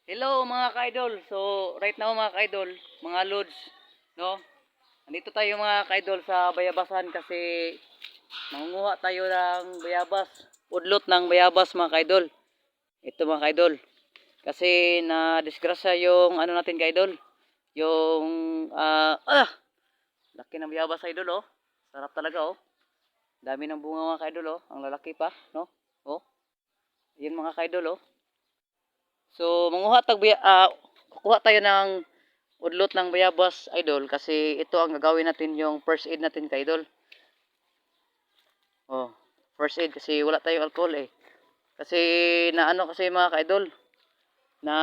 Hello mga ka-idol. So, right now mga ka-idol, mga lods, no? Nandito tayo mga ka-idol sa Bayabasan kasi mangunguha tayo ng bayabas, udlot ng bayabas mga ka-idol. Ito mga ka-idol. Kasi na disgrasya yung ano natin ka-idol, yung laki ng bayabas idol oh. Sarap talaga oh. Dami ng bunga mga ka-idol oh, ang lalaki pa, no? Oh. Yan mga ka-idol oh. So, kukuha tayo ng udlot ng bayabas, idol, kasi ito ang gagawin natin yung first aid natin, ka-idol. Oh, first aid kasi wala tayong alcohol eh. Kasi na ano kasi mga ka-idol, na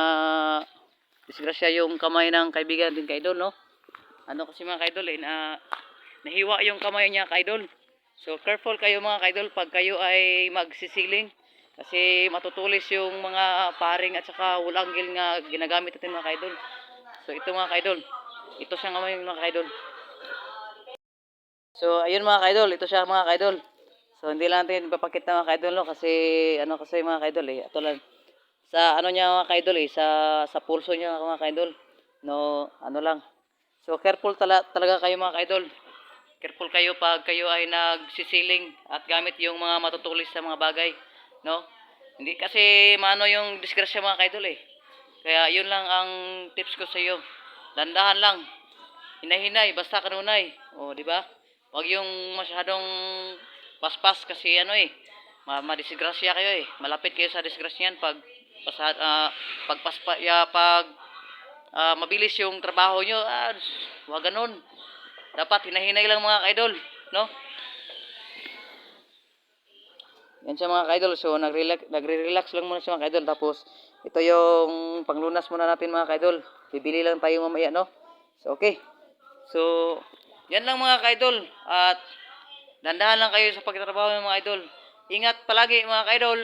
disgrasya yung kamay ng kaibigan din, ka-idol, no? Ano kasi mga ka-idol eh, nahiwa yung kamay niya, ka-idol. So, careful kayo mga ka-idol pag kayo ay magsisiling. Kasi matutulis yung mga paring at saka wulanggil nga ginagamit natin mga ka-idol. So ito mga ka-idol. Ito siya ngayon mga ka-idol. So ayun mga ka-idol. Ito siya mga ka-idol. So hindi lang natin ipapakita mga ka-idol no? Kasi ano kasi mga ka-idol eh. Ito lang. Sa ano niya mga ka-idol eh. Sa pulso niya mga ka-idol. No ano lang. So careful talaga kayo mga ka-idol. Careful kayo pag kayo ay nagsisiling at gamit yung mga matutulis sa mga bagay. No? Hindi kasi maano yung disgrasya mga ka-idol eh. Kaya yun lang ang tips ko sa iyo. Dandahan lang. Hinay-hinay, basta kanunay. O, di ba? Huwag yung masyadong paspas kasi ano eh, madisgrasya kayo eh. Malapit kayo sa disgrasyan pag mabilis yung trabaho nyo. Huwag ganun. Dapat hinahinay lang mga ka-idol, no? Yan siya mga ka-idol. So, nagre-relax lang muna siya mga ka-idol. Tapos, ito yung panglunas muna natin mga ka-idol. Bibili lang tayo mamaya, no? So, okay. So, yan lang mga ka-idol. At, dandahan lang kayo sa pagtatrabaho ng mga idol. Ingat palagi mga ka-idol.